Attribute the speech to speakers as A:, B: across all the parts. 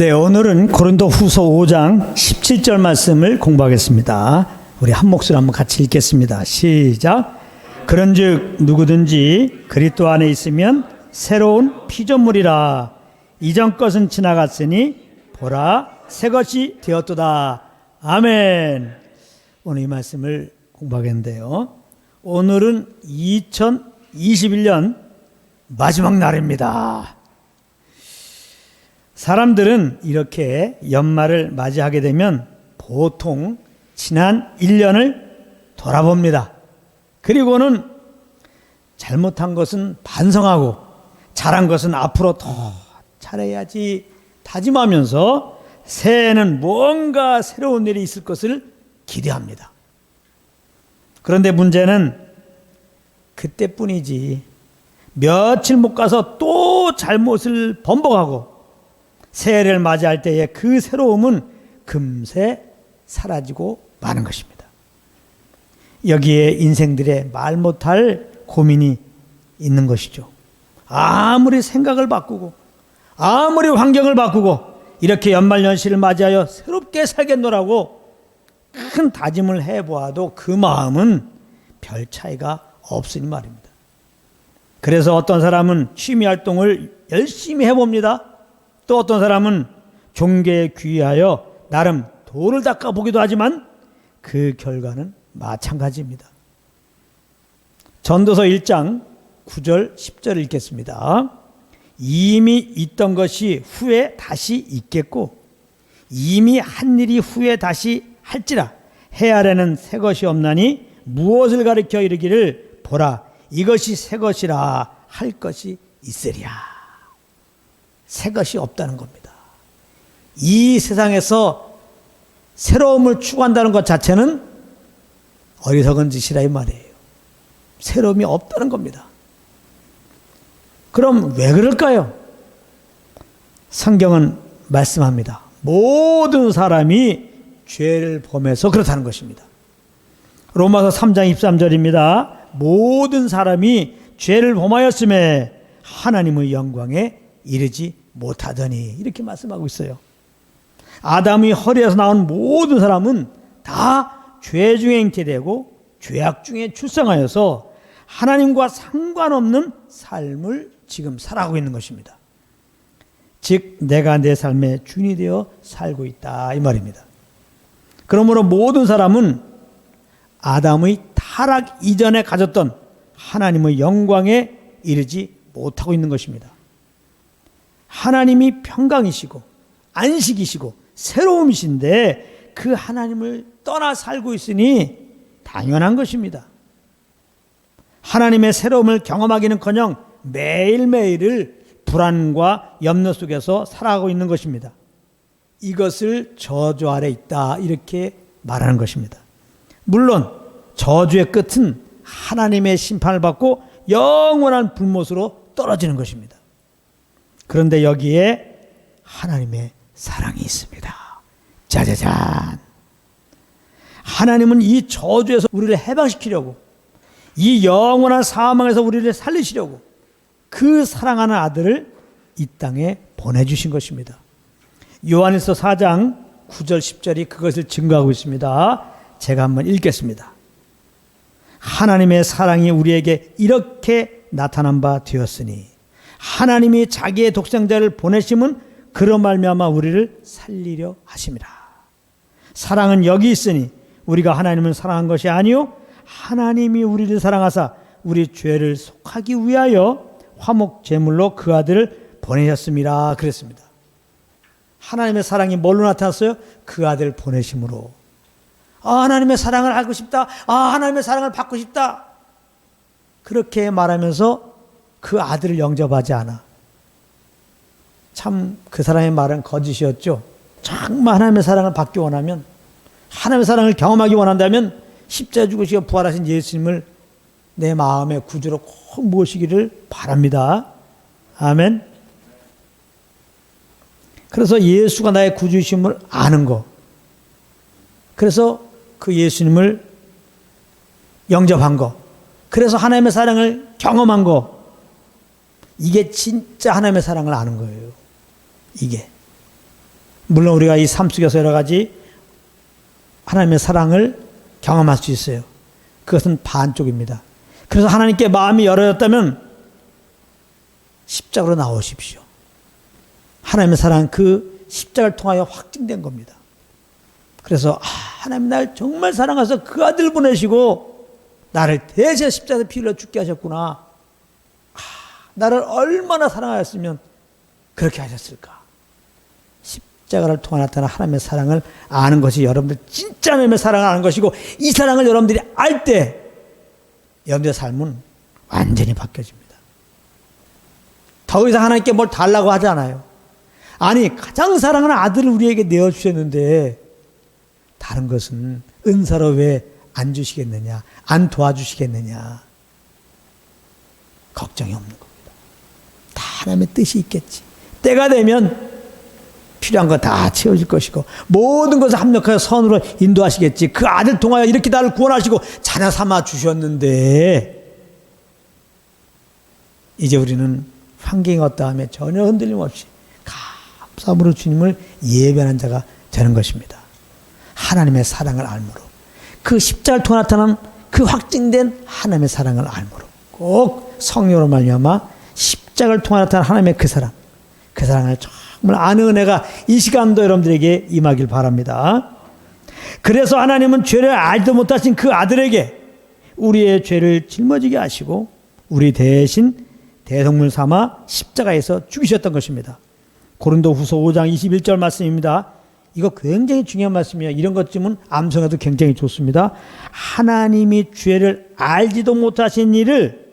A: 네, 오늘은 고린도후서 5장 17절 말씀을 공부하겠습니다. 우리 한 목소리 한번 같이 읽겠습니다. 시작. 그런즉 누구든지 그리스도 안에 있으면 새로운 피조물이라. 이전 것은 지나갔으니 보라 새 것이 되었도다. 아멘. 오늘 이 말씀을 공부하겠는데요. 오늘은 2021년 마지막 날입니다. 사람들은 이렇게 연말을 맞이하게 되면 보통 지난 1년을 돌아봅니다. 그리고는 잘못한 것은 반성하고 잘한 것은 앞으로 더 잘해야지 다짐하면서 새해에는 뭔가 새로운 일이 있을 것을 기대합니다. 그런데 문제는 그때뿐이지 며칠 못 가서 또 잘못을 번복하고 새해를 맞이할 때의 그 새로움은 금세 사라지고 마는 것입니다. 여기에 인생들의 말 못할 고민이 있는 것이죠. 아무리 생각을 바꾸고 아무리 환경을 바꾸고 이렇게 연말연시를 맞이하여 새롭게 살겠노라고 큰 다짐을 해보아도 그 마음은 별 차이가 없으니 말입니다. 그래서 어떤 사람은 취미활동을 열심히 해봅니다. 또 어떤 사람은 종교에 귀의하여 나름 도를 닦아보기도 하지만 그 결과는 마찬가지입니다. 전도서 1장 9절 10절을 읽겠습니다. 이미 있던 것이 후에 다시 있겠고 이미 한 일이 후에 다시 할지라 해아래는 새 것이 없나니 무엇을 가리켜 이르기를 보라 이것이 새 것이라 할 것이 있으랴. 새 것이 없다는 겁니다. 이 세상에서 새로움을 추구한다는 것 자체는 어리석은 짓이라 이 말이에요. 새로움이 없다는 겁니다. 그럼 왜 그럴까요? 성경은 말씀합니다. 모든 사람이 죄를 범해서 그렇다는 것입니다. 로마서 3장 23절입니다. 모든 사람이 죄를 범하였음에 하나님의 영광에 이르지 못하더니 이렇게 말씀하고 있어요. 아담의 허리에서 나온 모든 사람은 다 죄 중에 잉태되고 죄악 중에 출생하여서 하나님과 상관없는 삶을 지금 살아가고 있는 것입니다. 즉 내가 내 삶의 주인이 되어 살고 있다 이 말입니다. 그러므로 모든 사람은 아담의 타락 이전에 가졌던 하나님의 영광에 이르지 못하고 있는 것입니다. 하나님이 평강이시고 안식이시고 새로움이신데 그 하나님을 떠나 살고 있으니 당연한 것입니다. 하나님의 새로움을 경험하기는커녕 매일매일을 불안과 염려 속에서 살아가고 있는 것입니다. 이것을 저주 아래 있다 이렇게 말하는 것입니다. 물론 저주의 끝은 하나님의 심판을 받고 영원한 불못으로 떨어지는 것입니다. 그런데 여기에 하나님의 사랑이 있습니다. 짜자잔. 하나님은 이 저주에서 우리를 해방시키려고 이 영원한 사망에서 우리를 살리시려고 그 사랑하는 아들을 이 땅에 보내주신 것입니다. 요한일서 4장 9절 10절이 그것을 증거하고 있습니다. 제가 한번 읽겠습니다. 하나님의 사랑이 우리에게 이렇게 나타난 바 되었으니 하나님이 자기의 독생자를 보내심은 그로 말미암아 우리를 살리려 하심이라. 사랑은 여기 있으니 우리가 하나님을 사랑한 것이 아니요 하나님이 우리를 사랑하사 우리 죄를 속하기 위하여 화목 제물로 그 아들을 보내셨음이라 그랬습니다. 하나님의 사랑이 뭘로 나타났어요? 그 아들 보내심으로. 하나님의 사랑을 알고 싶다. 하나님의 사랑을 받고 싶다. 그렇게 말하면서 그 아들을 영접하지 않아. 참 그 사람의 말은 거짓이었죠. 정말 하나님의 사랑을 받기 원하면 하나님의 사랑을 경험하기 원한다면 십자가에 죽으시고 부활하신 예수님을 내 마음의 구주로 꼭 모시기를 바랍니다. 아멘. 그래서 예수가 나의 구주이심을 아는 거. 그래서 그 예수님을 영접한 거. 그래서 하나님의 사랑을 경험한 거. 이게 진짜 하나님의 사랑을 아는 거예요. 이게. 물론 우리가 이 삶 속에서 여러 가지 하나님의 사랑을 경험할 수 있어요. 그것은 반쪽입니다. 그래서 하나님께 마음이 열어졌다면 십자가로 나오십시오. 하나님의 사랑 그 십자가를 통하여 확증된 겁니다. 그래서 하나님 날 정말 사랑하셔서 그 아들 보내시고 나를 대신 십자가에서 피 흘려 죽게 하셨구나. 나를 얼마나 사랑하였으면 그렇게 하셨을까. 십자가를 통해 나타난 하나님의 사랑을 아는 것이 여러분들 진짜 하나님의 사랑을 아는 것이고, 이 사랑을 여러분들이 알 때 여러분들의 삶은 완전히 바뀌어집니다. 더 이상 하나님께 뭘 달라고 하지 않아요. 아니, 가장 사랑하는 아들을 우리에게 내어주셨는데 다른 것은 은사로 왜 안 주시겠느냐, 안 도와주시겠느냐, 걱정이 없는 겁니다. 다 하나님의 뜻이 있겠지. 때가 되면 필요한 거 다 채워질 것이고 모든 것을 합력하여 선으로 인도하시겠지. 그 아들 통하여 이렇게 나를 구원하시고 자녀 삼아 주셨는데 이제 우리는 환경이 어떠하며 전혀 흔들림 없이 감사함으로 주님을 예배하는 자가 되는 것입니다. 하나님의 사랑을 알므로, 그 십자가를 통해 나타난 그 확증된 하나님의 사랑을 알므로, 꼭 성령으로 말미암아 십자가를 통해 나타난 하나님의 그 사랑을 정말 아는 은혜가 이 시간도 여러분들에게 임하길 바랍니다. 그래서 하나님은 죄를 알지도 못하신 그 아들에게 우리의 죄를 짊어지게 하시고 우리 대신 대속물 삼아 십자가에서 죽이셨던 것입니다. 고린도후서 5장 21절 말씀입니다. 이거 굉장히 중요한 말씀이에요. 이런 것쯤은 암송해도 굉장히 좋습니다. 하나님이 죄를 알지도 못하신 이를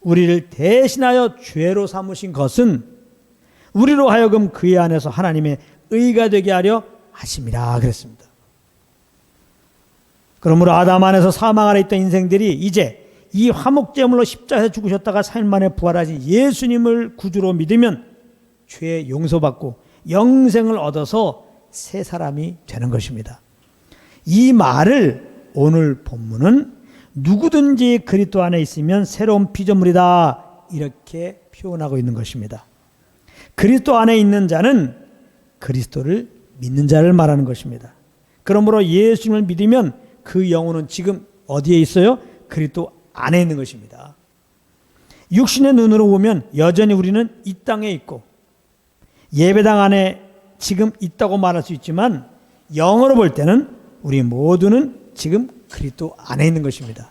A: 우리를 대신하여 죄로 삼으신 것은 우리로 하여금 그의 안에서 하나님의 의가 되게 하려 하심이라 그랬습니다. 그러므로 아담 안에서 사망 아래 있던 인생들이 이제 이 화목제물로 십자가에서 죽으셨다가 3일 만에 부활하신 예수님을 구주로 믿으면 죄 용서받고 영생을 얻어서 새 사람이 되는 것입니다. 이 말을 오늘 본문은 누구든지 그리스도 안에 있으면 새로운 피조물이다 이렇게 표현하고 있는 것입니다. 그리스도 안에 있는 자는 그리스도를 믿는 자를 말하는 것입니다. 그러므로 예수님을 믿으면 그 영혼은 지금 어디에 있어요? 그리스도 안에 있는 것입니다. 육신의 눈으로 보면 여전히 우리는 이 땅에 있고 예배당 안에 지금 있다고 말할 수 있지만 영어로 볼 때는 우리 모두는 지금 그리스도 안에 있는 것입니다.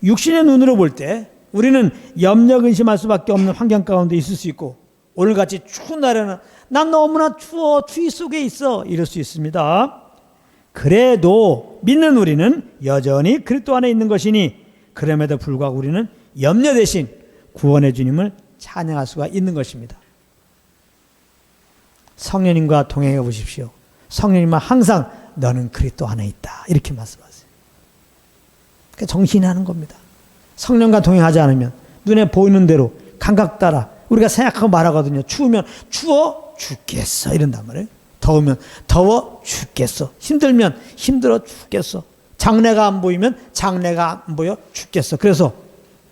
A: 육신의 눈으로 볼 때 우리는 염려 근심할 수밖에 없는 환경 가운데 있을 수 있고 오늘같이 추운 날에는 난 너무나 추워 추위 속에 있어 이럴 수 있습니다. 그래도 믿는 우리는 여전히 그리스도 안에 있는 것이니 그럼에도 불구하고 우리는 염려 대신 구원의 주님을 찬양할 수가 있는 것입니다. 성령님과 동행해 보십시오. 성령님은 항상 너는 그리스도 안에 있다 이렇게 말씀하세요. 그러니까 정신이 하는 겁니다. 성령과 동행하지 않으면 눈에 보이는 대로 감각 따라 우리가 생각하고 말하거든요. 추우면 추워 죽겠어 이런단 말이에요. 더우면 더워 죽겠어. 힘들면 힘들어 죽겠어. 장래가 안 보이면 장래가 안 보여 죽겠어. 그래서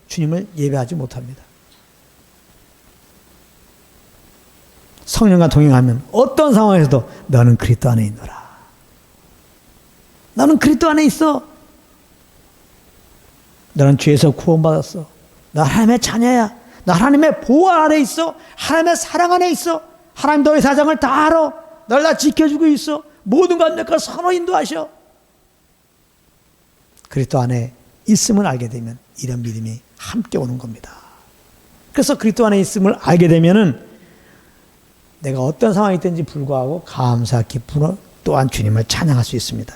A: 주님을 예배하지 못합니다. 성령과 동행하면 어떤 상황에서도 너는 그리스도 안에 있노라. 너는 그리스도 안에 있어. 너는 죄에서 구원받았어. 너 하나님의 자녀야. 너 하나님의 보호 아래 있어. 하나님의 사랑 안에 있어. 하나님 너의 사정을 다 알아. 널 다 지켜주고 있어. 모든 것 내가 선호 인도하셔. 그리스도 안에 있음을 알게 되면 이런 믿음이 함께 오는 겁니다. 그래서 그리스도 안에 있음을 알게 되면은 내가 어떤 상황이 있든지 불구하고 감사 기쁨으로 또한 주님을 찬양할 수 있습니다.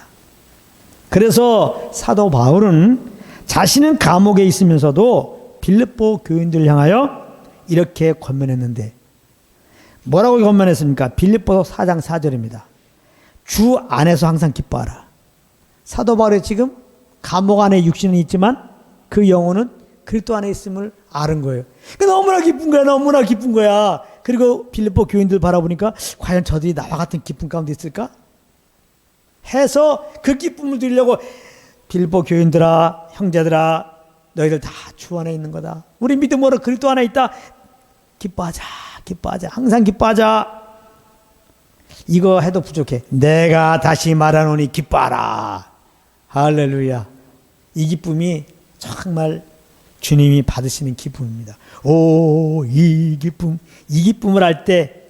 A: 그래서 사도 바울은 자신은 감옥에 있으면서도 빌립보 교인들을 향하여 이렇게 권면했는데 뭐라고 권면했습니까? 빌립보서 4장 4절입니다. 주 안에서 항상 기뻐하라. 사도 바울이 지금 감옥 안에 육신은 있지만 그 영혼은 그리스도 안에 있음을 아는 거예요. 너무나 기쁜 거야. 너무나 기쁜 거야. 그리고 빌립보 교인들 바라보니까 과연 저들이 나와 같은 기쁨 가운데 있을까? 해서 그 기쁨을 드리려고 빌립보 교인들아 형제들아 너희들 다 주 안에 있는 거다. 우리 믿음으로 그리스도 안에 있다. 기뻐하자. 기뻐하자. 항상 기뻐하자. 이거 해도 부족해. 내가 다시 말하노니 기뻐하라. 할렐루야. 이 기쁨이 정말 주님이 받으시는 기쁨입니다. 오, 이 기쁨을 할 때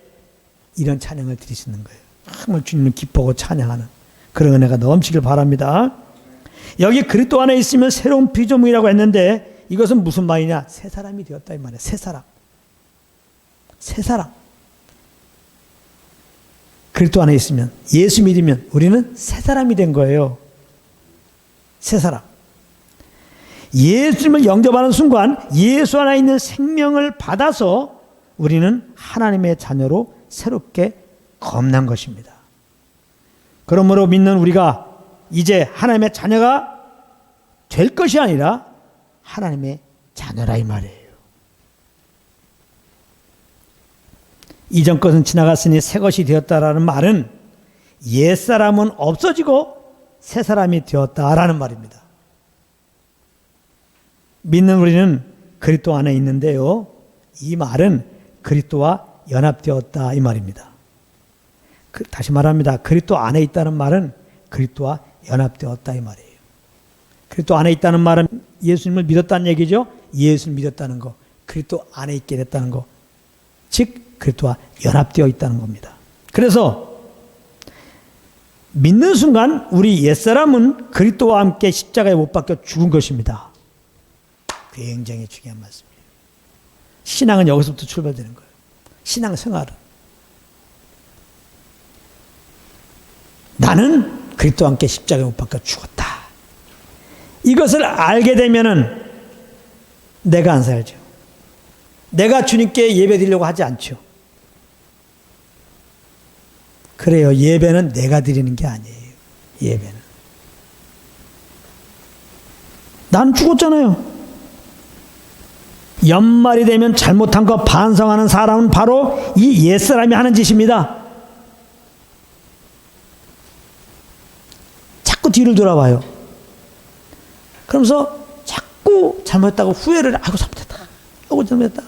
A: 이런 찬양을 드리시는 거예요. 정말 주님을 기뻐하고 찬양하는 그런 은혜가 넘치길 바랍니다. 여기 그리스도 안에 있으면 새로운 피조물이라고 했는데 이것은 무슨 말이냐? 새 사람이 되었다 이 말이에요. 새 사람. 새 사람. 그리스도 안에 있으면, 예수 믿으면 우리는 새 사람이 된 거예요. 새 사람. 예수님을 영접하는 순간 예수 안에 있는 생명을 받아서 우리는 하나님의 자녀로 새롭게 거듭난 것입니다. 그러므로 믿는 우리가 이제 하나님의 자녀가 될 것이 아니라 하나님의 자녀라 이 말이에요. 이전 것은 지나갔으니 새 것이 되었다라는 말은 옛사람은 없어지고 새 사람이 되었다라는 말입니다. 믿는 우리는 그리스도 안에 있는데요. 이 말은 그리스도와 연합되었다 이 말입니다. 다시 말합니다. 그리스도 안에 있다는 말은 그리스도와 연합되었다 이 말이에요. 그리스도 안에 있다는 말은 예수님을 믿었다는 얘기죠. 예수를 믿었다는 거, 그리스도 안에 있게 됐다는 거, 즉 그리스도와 연합되어 있다는 겁니다. 그래서 믿는 순간 우리 옛사람은 그리스도와 함께 십자가에 못 박혀 죽은 것입니다. 굉장히 중요한 말씀이에요. 신앙은 여기서부터 출발되는 거예요. 신앙생활은 나는 그리스도와 함께 십자가에 못 박혀 죽었다. 이것을 알게 되면은 내가 안 살죠. 내가 주님께 예배 드리려고 하지 않죠. 그래요. 예배는 내가 드리는 게 아니에요. 예배는. 난 죽었잖아요. 연말이 되면 잘못한 거 반성하는 사람은 바로 이 옛사람이 하는 짓입니다. 자꾸 뒤를 돌아봐요. 그러면서 자꾸 잘못했다고 후회를, 아이고 잘못했다, 아이고 잘못했다,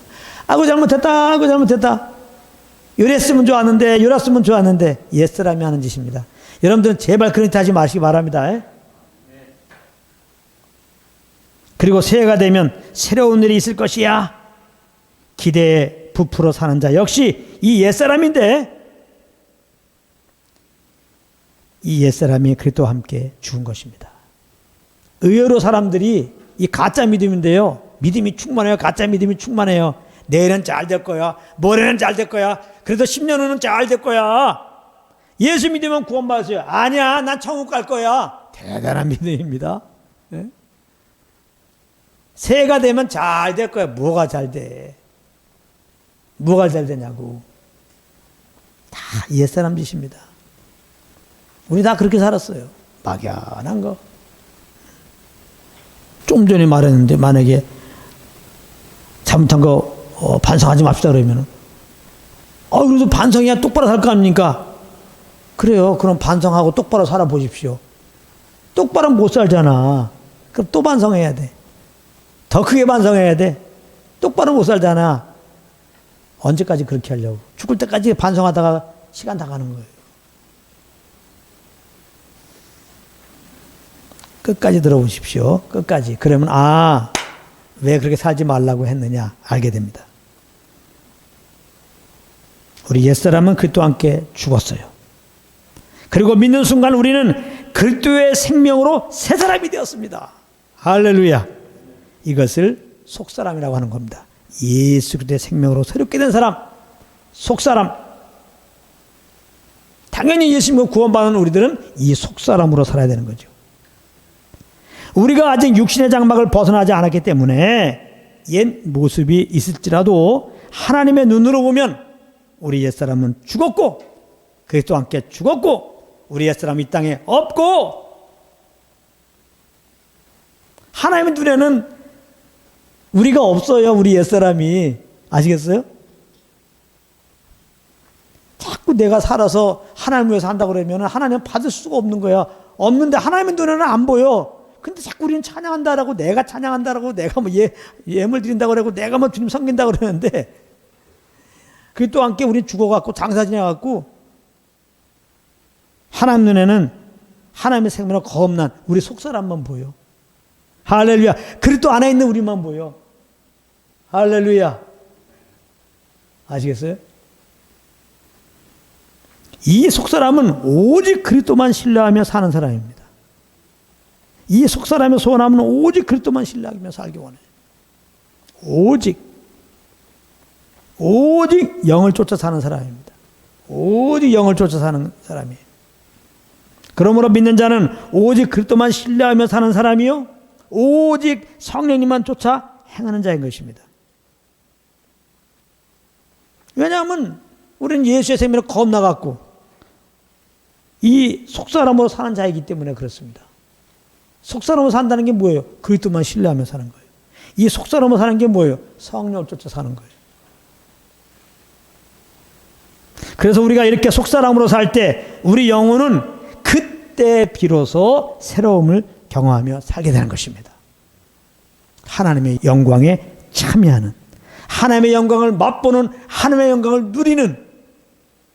A: 아이고 잘못했다, 아이고 잘못했다. 이랬으면 좋았는데, 이랬으면 좋았는데. 옛사람이 하는 짓입니다. 여러분들은 제발 그런 짓 하지 마시기 바랍니다. 그리고 새해가 되면 새로운 일이 있을 것이야. 기대에 부풀어 사는 자 역시 이 옛사람인데, 이 옛사람이 그리스도와 함께 죽은 것입니다. 의외로 사람들이 이 가짜 믿음인데요. 믿음이 충만해요. 가짜 믿음이 충만해요. 내일은 잘 될 거야. 모레는 잘 될 거야. 그래도 10년 후는 잘 될 거야. 예수 믿으면 구원받았어요. 아니야, 난 천국 갈 거야. 대단한 믿음입니다. 네? 새해가 되면 잘 될 거야. 뭐가 잘 돼? 뭐가 잘 되냐고. 다 옛사람 짓입니다. 우리 다 그렇게 살았어요. 막연한 거. 좀 전에 말했는데, 만약에 잘못한 거 반성하지 맙시다 그러면, 그래도 반성해야 똑바로 살 거 아닙니까? 그래요. 그럼 반성하고 똑바로 살아보십시오. 똑바로 못 살잖아. 그럼 또 반성해야 돼. 더 크게 반성해야 돼. 똑바로 못 살잖아. 언제까지 그렇게 하려고? 죽을 때까지 반성하다가 시간 다 가는 거예요. 끝까지 들어보십시오. 끝까지. 그러면 왜 그렇게 살지 말라고 했느냐 알게 됩니다. 우리 옛사람은 그리스도와 함께 죽었어요. 그리고 믿는 순간 우리는 그리스도의 생명으로 새 사람이 되었습니다. 할렐루야. 이것을 속사람이라고 하는 겁니다. 예수 그리스도의 생명으로 새롭게 된 사람, 속사람. 당연히 예수님을 구원받은 우리들은 이 속사람으로 살아야 되는 거죠. 우리가 아직 육신의 장막을 벗어나지 않았기 때문에 옛 모습이 있을지라도 하나님의 눈으로 보면 우리 옛사람은 죽었고 그리스도와 함께 죽었고 우리 옛사람이 이 땅에 없고, 하나님의 눈에는 우리가 없어요. 우리 옛사람이. 아시겠어요? 자꾸 내가 살아서 하나님을 위해서 한다고 그러면 하나님은 받을 수가 없는 거야. 없는데 하나님의 눈에는 안 보여. 근데 자꾸 우리는 찬양한다라고, 내가 찬양한다라고, 내가 뭐 예물 드린다고 그러고, 내가 뭐 주님 섬긴다고 그러는데, 그리스도와 함께 우리 죽어갖고 장사 지내갖고 하나님 눈에는 하나님의 생명으로 거듭난 우리 속사람만 보여. 할렐루야. 그리스도 안에 있는 우리만 보여. 할렐루야. 아시겠어요? 이 속사람은 오직 그리스도만 신뢰하며 사는 사람입니다. 이 속사람의 소원함은 오직 그리스도만 신뢰하며 살기 원해. 오직 영을 쫓아 사는 사람입니다. 오직 영을 쫓아 사는 사람이에요. 그러므로 믿는 자는 오직 그리스도만 신뢰하며 사는 사람이요, 오직 성령님만 쫓아 행하는 자인 것입니다. 왜냐하면 우리는 예수의 생명을 겁나갖고 이 속사람으로 사는 자이기 때문에 그렇습니다. 속사람으로 산다는 게 뭐예요? 그리스도만 신뢰하며 사는 거예요. 이 속사람으로 사는 게 뭐예요? 성령을 쫓아 사는 거예요. 그래서 우리가 이렇게 속사람으로 살 때 우리 영혼은 그때 비로소 새로움을 경험하며 살게 되는 것입니다. 하나님의 영광에 참여하는, 하나님의 영광을 맛보는, 하나님의 영광을 누리는,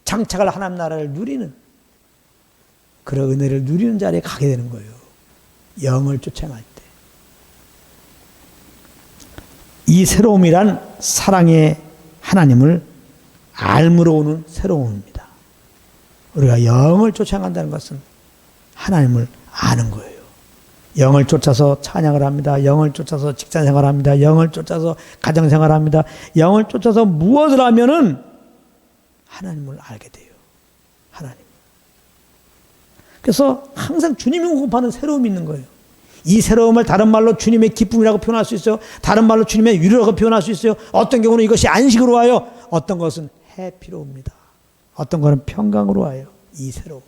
A: 장착할 하나님 나라를 누리는 그런 은혜를 누리는 자리에 가게 되는 거예요. 영을 쫓아갈 때. 이 새로움이란 사랑의 하나님을 알므로 오는 새로움입니다. 우리가 영을 쫓아간다는 것은 하나님을 아는 거예요. 영을 쫓아서 찬양을 합니다. 영을 쫓아서 직장생활을 합니다. 영을 쫓아서 가정생활을 합니다. 영을 쫓아서 무엇을 하면은 하나님을 알게 돼요. 하나님. 그래서 항상 주님이 공급하는 새로움이 있는 거예요. 이 새로움을 다른 말로 주님의 기쁨이라고 표현할 수 있어요. 다른 말로 주님의 위로라고 표현할 수 있어요. 어떤 경우는 이것이 안식으로 와요. 어떤 것은 해피로 옵니다. 어떤 것은 평강으로 와요. 이 새로움.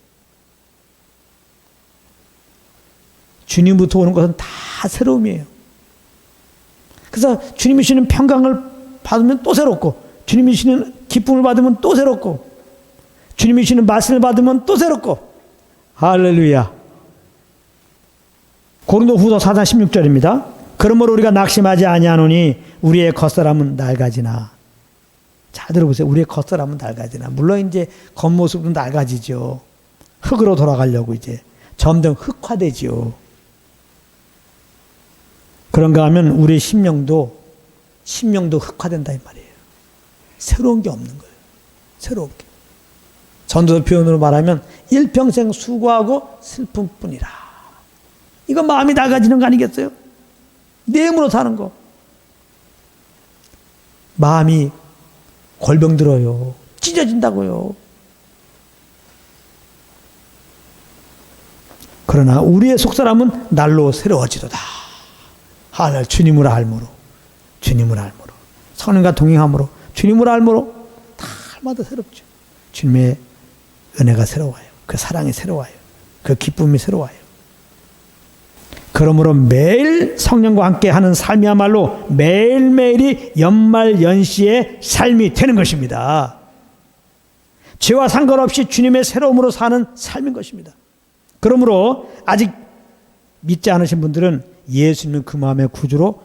A: 주님부터 오는 것은 다 새로움이에요. 그래서 주님이 주시는 평강을 받으면 또 새롭고, 주님이 주시는 기쁨을 받으면 또 새롭고, 주님이 주시는 말씀을 받으면 또 새롭고. 할렐루야. 고린도후서 4장 16절입니다. 그러므로 우리가 낙심하지 아니하노니 우리의 겉사람은 낡아지나. 잘 들어보세요. 우리의 겉사람은 낡아지나. 물론 이제 겉모습은 낡아지죠. 흙으로 돌아가려고 이제 점점 흑화되지요. 그런가 하면 우리의 심령도 흑화된다 이 말이에요. 새로운 게 없는 거예요. 새로운 게. 전도서 표현으로 말하면 일평생 수고하고 슬픔뿐이라. 이거 마음이 낡아지는 거 아니겠어요? 내음으로 사는 거. 마음이 골병 들어요. 찢어진다고요. 그러나 우리의 속사람은 날로 새로워지도다. 하늘 주님을 알므로, 주님을 알므로, 성령과 동행함으로, 주님을 알므로 날마다 새롭죠. 주님의 은혜가 새로워요. 그 사랑이 새로워요. 그 기쁨이 새로워요. 그러므로 매일 성령과 함께 하는 삶이야말로 매일매일이 연말연시의 삶이 되는 것입니다. 죄와 상관없이 주님의 새로움으로 사는 삶인 것입니다. 그러므로 아직 믿지 않으신 분들은 예수님을 그 마음의 구주로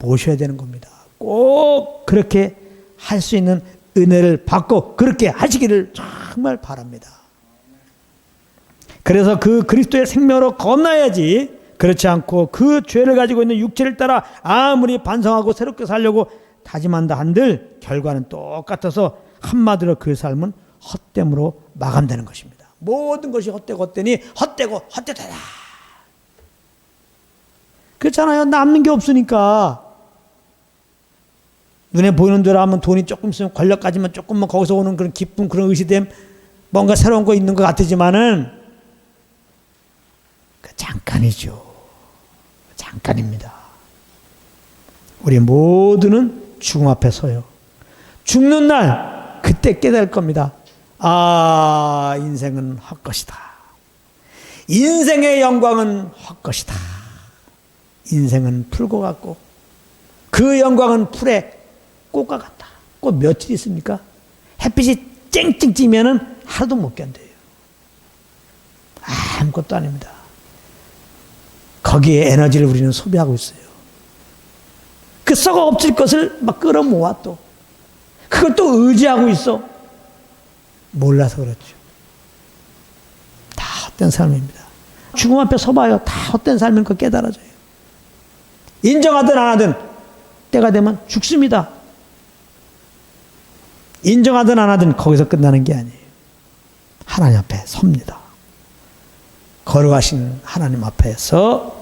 A: 모셔야 되는 겁니다. 꼭 그렇게 할 수 있는 은혜를 받고 그렇게 하시기를 정말 바랍니다. 그래서 그 그리스도의 생명으로 건너야지, 그렇지 않고 그 죄를 가지고 있는 육체를 따라 아무리 반성하고 새롭게 살려고 다짐한다 한들 결과는 똑같아서 한마디로 그 삶은 헛됨으로 마감되는 것입니다. 모든 것이 헛되고 헛되니 헛되고 헛되다. 그렇잖아요. 남는 게 없으니까. 눈에 보이는 대로 하면 돈이 조금 있으면, 권력 가지면 조금만 거기서 오는 그런 기쁨, 그런 의시됨, 뭔가 새로운 거 있는 것 같지만은 잠깐이죠. 잠깐입니다. 우리 모두는 죽음 앞에 서요. 죽는 날 그때 깨달을 겁니다. 아, 인생은 헛것이다. 인생의 영광은 헛것이다. 인생은 풀과 같고 그 영광은 풀의 꽃과 같다. 꽃 며칠 있습니까? 햇빛이 쨍쨍 찌면은 하루도 못 견뎌요. 아무것도 아닙니다. 거기에 에너지를 우리는 소비하고 있어요. 그 썩어 엎질 것을 막 끌어모아 또 그걸 또 의지하고 있어. 몰라서 그렇죠. 다 헛된 삶입니다. 죽음 앞에 서봐요. 다 헛된 삶인 거 깨달아져요. 인정하든 안 하든 때가 되면 죽습니다. 인정하든 안 하든 거기서 끝나는 게 아니에요. 하나님 앞에 섭니다. 거룩하신 하나님 앞에서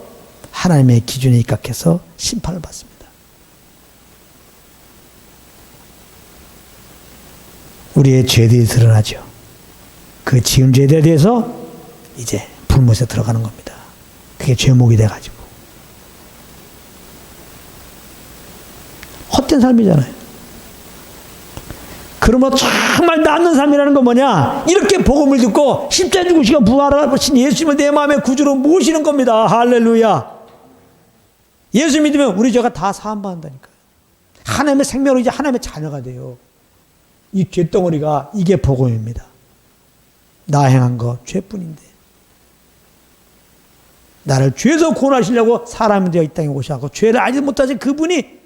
A: 하나님의 기준에 입각해서 심판을 받습니다. 우리의 죄들이 드러나죠. 그 지은 죄들에 대해서 이제 불못에 들어가는 겁니다. 그게 죄목이 돼가지고. 헛된 삶이잖아요. 그러면 정말 남는 삶이라는 건 뭐냐? 이렇게 복음을 듣고 십자가에 죽으시고 부활하신 예수님을 내 마음의 구주로 모시는 겁니다. 할렐루야. 예수 믿으면 우리 죄가 다 사함받는다니까요. 하나님의 생명으로 이제 하나님의 자녀가 돼요. 이 죄덩어리가 이게 복음입니다. 나 행한 거 죄뿐인데 나를 죄에서 구원하시려고 사람이 되어 이 땅에 오셔서 죄를 알지 못하신 그분이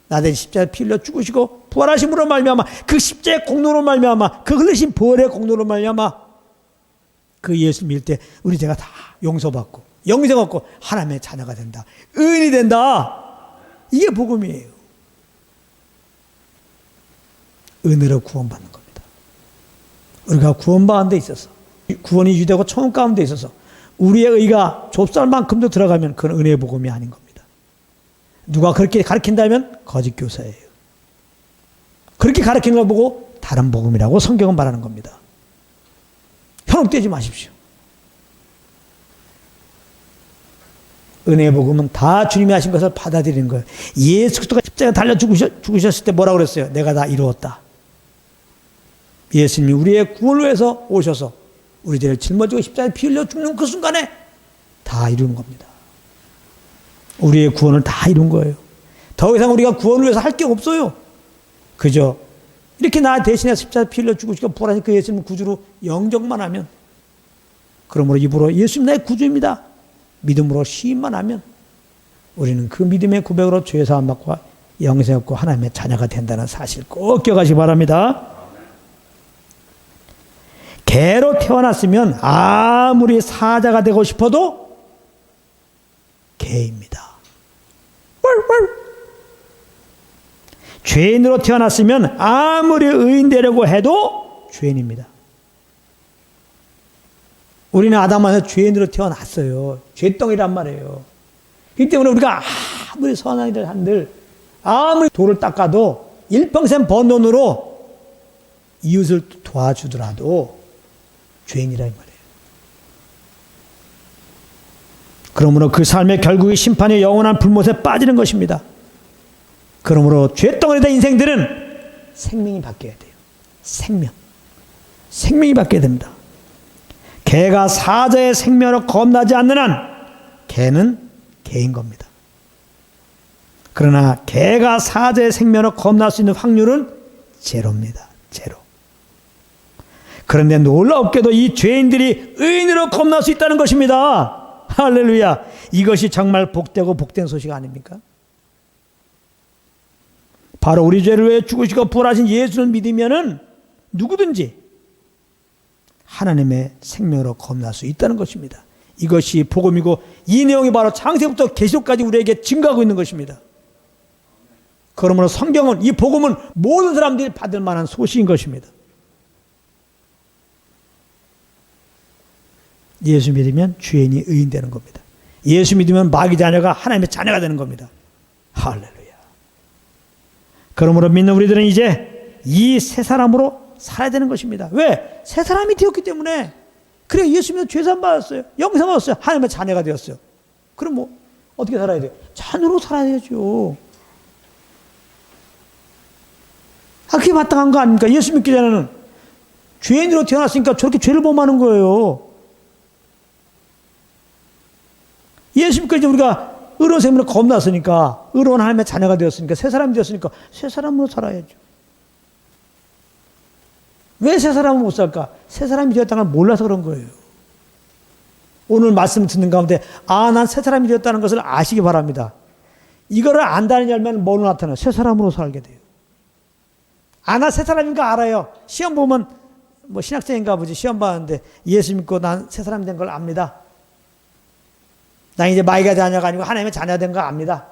A: 나 대신 십자가에 피 흘려 죽으시고 부활하심으로 말미암아 그 십자가의 공로로 말미암아 그 흘리신 벌의 공로로 말미암아 그 예수 믿을 때 우리 죄가 다 용서받고 영생 얻고 하나님의 자녀가 된다. 의인이 된다. 이게 복음이에요. 은혜로 구원받는 겁니다. 우리가 구원받는 데 있어서 구원이 유대고 천국 가운데 있어서 우리의 의가 좁쌀만큼도 들어가면 그건 은혜의 복음이 아닌 겁니다. 누가 그렇게 가르친다면 거짓 교사예요. 그렇게 가르치는 걸 보고 다른 복음이라고 성경은 말하는 겁니다. 현혹되지 마십시오. 은혜의 복음은 다 주님이 하신 것을 받아들이는 거예요. 예수 그리스도가 십자가에 달려 죽으셨을 때 뭐라고 그랬어요? 내가 다 이루었다. 예수님이 우리의 구원을 위해서 오셔서 우리 죄를 짊어지고 십자가에 피 흘려 죽는 그 순간에 다 이룬 겁니다. 우리의 구원을 다 이룬 거예요. 더 이상 우리가 구원을 위해서 할 게 없어요. 그저 이렇게 나 대신에 십자가에 피 흘려 죽으시고 부활하신 그 예수님 구주로 영접만 하면, 그러므로 입으로 예수님 나의 구주입니다 믿음으로 시인만 하면 우리는 그 믿음의 고백으로 죄 사함 받고 영생 얻고 하나님의 자녀가 된다는 사실 꼭 기억하시기 바랍니다. 개로 태어났으면 아무리 사자가 되고 싶어도 개입니다. 죄인으로 태어났으면 아무리 의인 되려고 해도 죄인입니다. 우리는 아담에서 죄인으로 태어났어요. 죄덩이란 말이에요. 이 때문에 우리가 아무리 선한 일을 한들 아무리 돌을 닦아도 일평생 번 돈으로 이웃을 도와주더라도 죄인이란 말이에요. 그러므로 그 삶의 결국이 심판의 영원한 불못에 빠지는 것입니다. 그러므로 죄덩어리 된 인생들은 생명이 바뀌어야 돼요. 생명이 바뀌어야 됩니다. 개가 사자의 생명으로 겁나지 않는 한 개는 개인 겁니다. 그러나 개가 사자의 생명으로 겁날 수 있는 확률은 제로입니다. 제로. 그런데 놀랍게도 이 죄인들이 의인으로 겁날 수 있다는 것입니다. 할렐루야. 이것이 정말 복되고 복된 소식 아닙니까? 바로 우리 죄를 위해 죽으시고 부활하신 예수를 믿으면은 누구든지 하나님의 생명으로 겁날 수 있다는 것입니다. 이것이 복음이고 이 내용이 바로 창세부터 계시록까지 우리에게 증거하고 있는 것입니다. 그러므로 성경은, 이 복음은 모든 사람들이 받을 만한 소식인 것입니다. 예수 믿으면 죄인이 의인 되는 겁니다. 예수 믿으면 마귀 자녀가 하나님의 자녀가 되는 겁니다. 할렐루야. 그러므로 믿는 우리들은 이제 이 새 사람으로 살아야 되는 것입니다. 왜? 새 사람이 되었기 때문에. 그래, 예수 믿어 죄산 받았어요. 영생 얻었어요. 하나님의 자녀가 되었어요. 그럼 뭐 어떻게 살아야 돼요? 자녀로 살아야죠. 그게 마땅한 거 아닙니까? 예수 믿기 전에는 죄인으로 태어났으니까 저렇게 죄를 범하는 거예요. 예수 믿기 전에 우리가 의로운 생명을 겁났으니까, 의로운 하나님의 자녀가 되었으니까, 새 사람이 되었으니까 새 사람으로 살아야죠. 왜 새 사람은 못 살까? 새 사람이 되었다는 걸 몰라서 그런 거예요. 오늘 말씀 듣는 가운데 난 새 사람이 되었다는 것을 아시기 바랍니다. 이거를 안다는 열매는 뭐로 나타나요? 새 사람으로 살게 돼요. 나 새 사람인가 알아요. 시험 보면 뭐 신학생인가 보지. 시험 봤는데 예수 믿고 난 새 사람 된 걸 압니다. 난 이제 마귀가 자녀가 아니고 하나님의 자녀 된 거 압니다.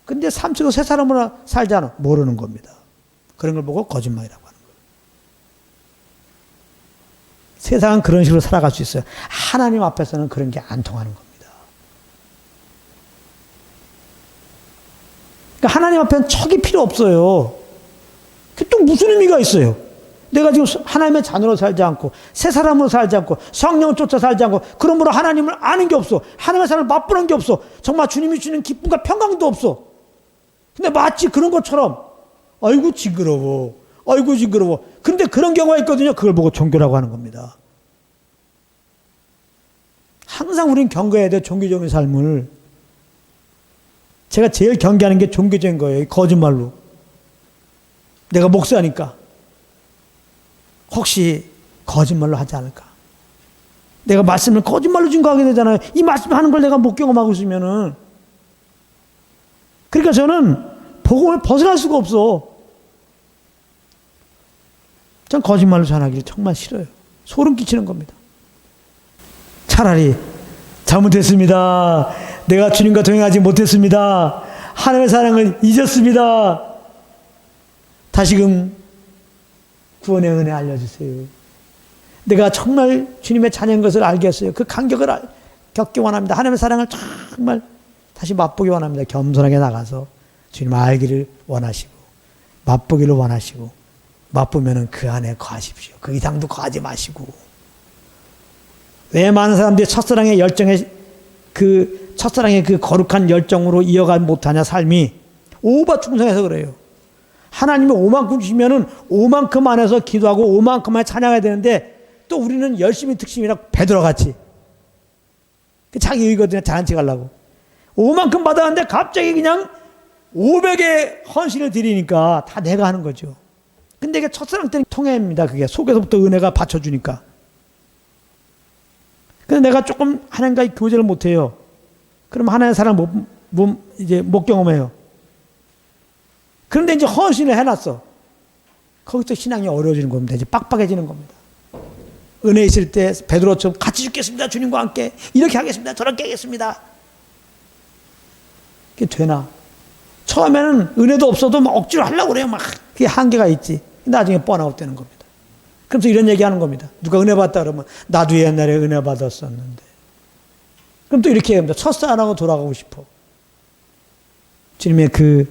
A: 근데 삶 속에서 새 사람으로 살잖아. 모르는 겁니다. 그런 걸 보고 거짓말이라고 하는 거예요. 세상은 그런 식으로 살아갈 수 있어요. 하나님 앞에서는 그런 게 안 통하는 겁니다. 그러니까 하나님 앞에는 척이 필요 없어요. 그게 또 무슨 의미가 있어요? 내가 지금 하나님의 자녀로 살지 않고 새 사람으로 살지 않고 성령을 쫓아 살지 않고 그러므로 하나님을 아는 게 없어. 하나님의 삶을 맛보는 게 없어. 정말 주님이 주는 기쁨과 평강도 없어. 근데 마치 그런 것처럼 아이고 징그러워. 아이고 징그러워. 그런데 그런 경우가 있거든요. 그걸 보고 종교라고 하는 겁니다. 항상 우리는 경계해야 돼요. 종교적인 삶을. 제가 제일 경계하는 게 종교적인 거예요. 거짓말로. 내가 목사니까 혹시 거짓말로 하지 않을까? 내가 말씀을 거짓말로 증거하게 되잖아요. 이 말씀하는 걸 내가 못 경험하고 있으면은. 그러니까 저는 복음을 벗어날 수가 없어. 전 거짓말로 전하기를 정말 싫어요. 소름 끼치는 겁니다. 차라리 잘못했습니다. 내가 주님과 동행하지 못했습니다. 하나님의 사랑을 잊었습니다. 다시금 구원의 은혜 알려주세요. 내가 정말 주님의 자녀인 것을 알겠어요. 그 간격을 겪기 원합니다. 하나님의 사랑을 정말 다시 맛보기 원합니다. 겸손하게 나가서 주님 알기를 원하시고 맛보기를 원하시고 맛보면은 그 안에 거하십시오. 그 이상도 거하지 마시고. 왜 많은 사람들이 첫사랑의 열정에 첫사랑의 그 거룩한 열정으로 이어가지 못하냐 삶이 오바 충성해서 그래요. 하나님이 오만큼 주시면은 오만큼 안에서 기도하고 오만큼 안에 찬양해야 되는데 또 우리는 열심히 특심이라 베드로같이 자기 의거든요. 잘난 척 하려고. 오만큼 받았는데 갑자기 그냥 500의 헌신을 드리니까 다 내가 하는 거죠. 근데 이게 첫사랑 때는 통해입니다. 그게 속에서부터 은혜가 받쳐주니까. 근데 내가 조금 하나님과의 교제를 못해요. 그럼 하나님의 사랑을 못 경험해요. 그런데 이제 헌신을 해놨어. 거기서 신앙이 어려워지는 겁니다. 이제 빡빡해지는 겁니다. 은혜 있을 때 베드로처럼 같이 죽겠습니다. 주님과 함께 이렇게 하겠습니다. 저렇게 하겠습니다. 그게 되나? 처음에는 은혜도 없어도 막 억지로 하려고 그래요. 막 그게 한계가 있지. 나중에 번아웃 되는 겁니다. 그래서 이런 얘기 하는 겁니다. 누가 은혜 받다 그러면 나도 옛날에 은혜 받았었는데. 그럼 또 이렇게 합니다. 첫사랑하고 돌아가고 싶어. 주님의 그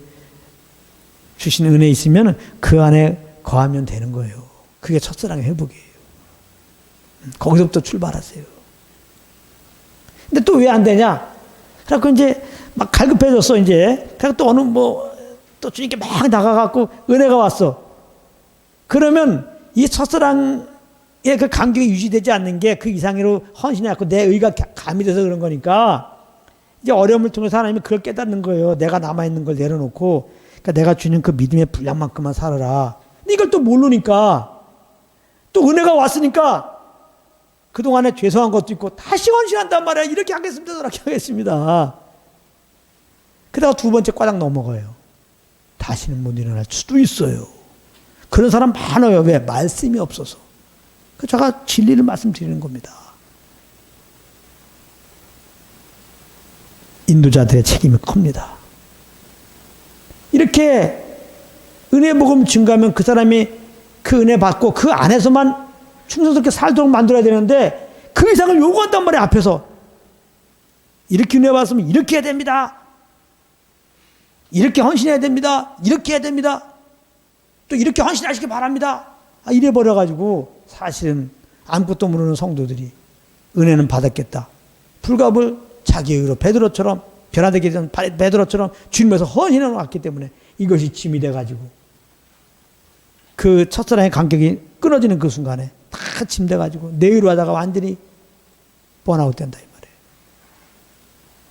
A: 주신 은혜 있으면 그 안에 거하면 되는 거예요. 그게 첫사랑의 회복이에요. 거기서부터 출발하세요. 근데 또 왜 안 되냐? 그래갖고 이제 막 갈급해졌어, 이제. 그래갖고 또 또 주님께 막 나가갖고 은혜가 왔어. 그러면 이 첫사랑의 그 감격이 유지되지 않는 게 그 이상으로 헌신해갖고 내 의가 감이 돼서 그런 거니까 이제 어려움을 통해서 하나님이 그걸 깨닫는 거예요. 내가 남아있는 걸 내려놓고 그러니까 내가 주는 그 믿음의 분량만큼만 살아라. 근데 이걸 또 모르니까 또 은혜가 왔으니까 그동안에 죄송한 것도 있고 다시 헌신한단 말이야. 이렇게 하겠습니다. 저렇게 하겠습니다. 그러다가 두 번째 과장 넘어가요. 다시는 못 일어날 수도 있어요. 그런 사람 많아요. 왜? 말씀이 없어서. 제가 진리를 말씀드리는 겁니다. 인도자들의 책임이 큽니다. 이렇게 은혜 복음 증가하면 그 사람이 그 은혜 받고 그 안에서만 충성스럽게 살도록 만들어야 되는데 그 이상을 요구한단 말이에요. 앞에서. 이렇게 은혜 받았으면 이렇게 해야 됩니다. 이렇게 헌신해야 됩니다. 이렇게 해야 됩니다. 또 이렇게 헌신하시기 바랍니다. 이래 버려가지고 사실은 아무것도 모르는 성도들이 은혜는 받았겠다. 불갑을 자기 의로 베드로처럼 변화되게 된 베드로처럼 주님에서 헌신해 놓았기 때문에 이것이 짐이 돼가지고 그 첫사랑의 간격이 끊어지는 그 순간에 다 짐 돼가지고 내 의로 하다가 완전히 번아웃 된다 이 말이에요.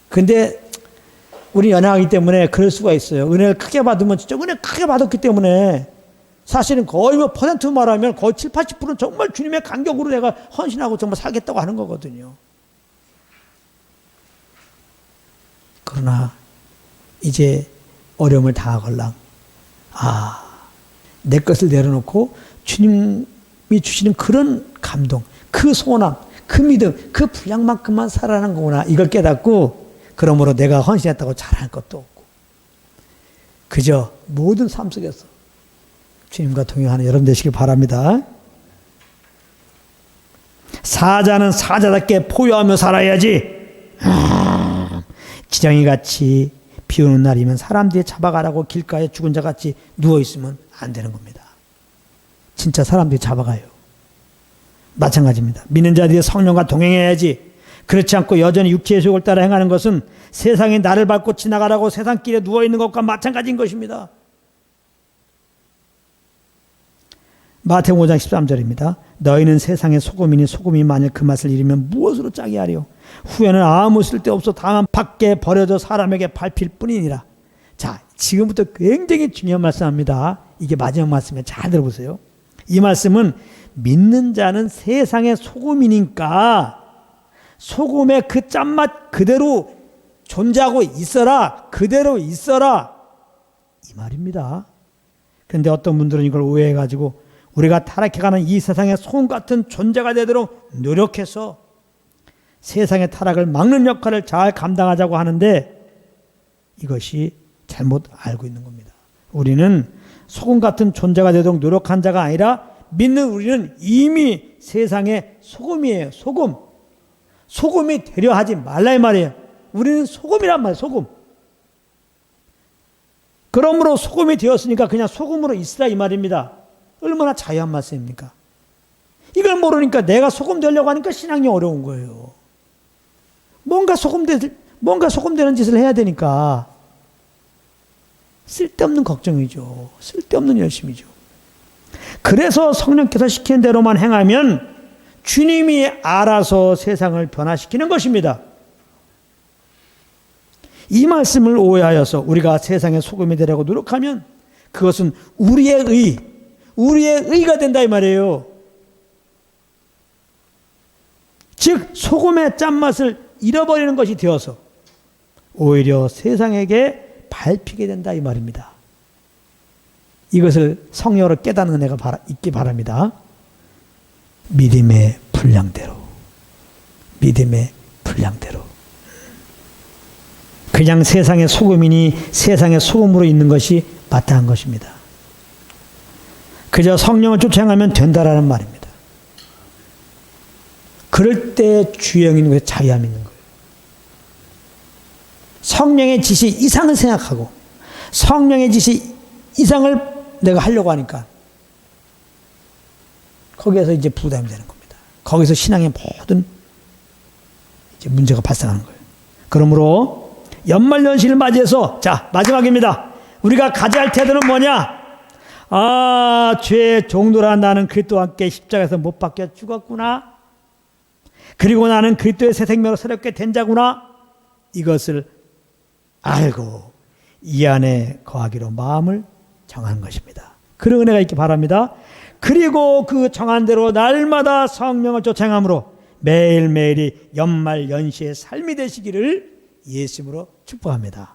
A: 근데 우리 연약하기 때문에 그럴 수가 있어요. 은혜를 크게 받으면 진짜 은혜 크게 받았기 때문에 사실은 거의 뭐 퍼센트 말하면 거의 7, 80%는 정말 주님의 간격으로 내가 헌신하고 정말 살겠다고 하는 거거든요. 그러나 이제 어려움을 당하걸랑 내 것을 내려놓고 주님을 주님이 주시는 그런 감동, 그 소원함, 그 믿음, 그 분량만큼만 살아가는 거구나. 이걸 깨닫고 그러므로 내가 헌신했다고 잘할 것도 없고 그저 모든 삶 속에서 주님과 동행하는 여러분 되시길 바랍니다. 사자는 사자답게 포효하며 살아야지. 지렁이같이 비 오는 날이면 사람들이 잡아가라고 길가에 죽은 자같이 누워있으면 안 되는 겁니다. 진짜 사람들이 잡아가요. 마찬가지입니다. 믿는 자들이 성령과 동행해야지. 그렇지 않고 여전히 육체의 속을 따라 행하는 것은 세상이 나를 밟고 지나가라고 세상길에 누워있는 것과 마찬가지인 것입니다. 마태복음 5장 13절입니다. 너희는 세상의 소금이니 소금이 만일 그 맛을 잃으면 무엇으로 짜게 하려? 후에는 아무 쓸데없어 다만 밖에 버려져 사람에게 밟힐 뿐이니라. 자, 지금부터 굉장히 중요한 말씀입니다. 이게 마지막 말씀이에요. 잘 들어보세요. 이 말씀은 믿는 자는 세상의 소금이니까 소금의 그 짠맛 그대로 존재하고 있어라. 그대로 있어라. 이 말입니다. 그런데 어떤 분들은 이걸 오해해가지고 우리가 타락해가는 이 세상의 소금 같은 존재가 되도록 노력해서 세상의 타락을 막는 역할을 잘 감당하자고 하는데 이것이 잘못 알고 있는 겁니다. 우리는 소금 같은 존재가 되도록 노력한 자가 아니라 믿는 우리는 이미 세상의 소금이에요. 소금. 소금이 되려 하지 말라 이 말이에요. 우리는 소금이란 말이에요. 소금. 그러므로 소금이 되었으니까 그냥 소금으로 있으라 이 말입니다. 얼마나 자유한 말씀입니까? 이걸 모르니까 내가 소금 되려고 하니까 신앙이 어려운 거예요. 뭔가 소금 되는 짓을 해야 되니까 쓸데없는 걱정이죠. 쓸데없는 열심이죠. 그래서 성령께서 시키는 대로만 행하면 주님이 알아서 세상을 변화시키는 것입니다. 이 말씀을 오해하여서 우리가 세상의 소금이 되려고 노력하면 그것은 우리의 의가 된다 이 말이에요. 즉 소금의 짠맛을 잃어버리는 것이 되어서 오히려 세상에게 밟히게 된다 이 말입니다. 이것을 성령으로 깨닫는 은혜가 있기 바랍니다. 믿음의 분량대로. 믿음의 분량대로. 그냥 세상의 소금이니 세상의 소금으로 있는 것이 마땅한 것입니다. 그저 성령을 쫓아가면 된다라는 말입니다. 그럴 때 주형이 있는 거예요. 자유함이 있는 거예요. 성령의 지시 이상을 생각하고 성령의 지시 이상을 내가 하려고 하니까 거기에서 이제 부담이 되는 겁니다. 거기서 신앙의 모든 이제 문제가 발생하는 거예요. 그러므로 연말연시를 맞이해서 자 마지막입니다. 우리가 가져야 할 태도는 뭐냐? 죄의 종로라 나는 그리스도와 함께 십자가에서 못 박혀 죽었구나. 그리고 나는 그리스도의 새 생명으로 새롭게 된 자구나. 이것을 알고 이 안에 거하기로 마음을 정하는 것입니다. 그런 은혜가 있기 바랍니다. 그리고 그 정한 대로 날마다 성령을 쫓아함으로 매일매일이 연말 연시의 삶이 되시기를 예수님으로 축복합니다.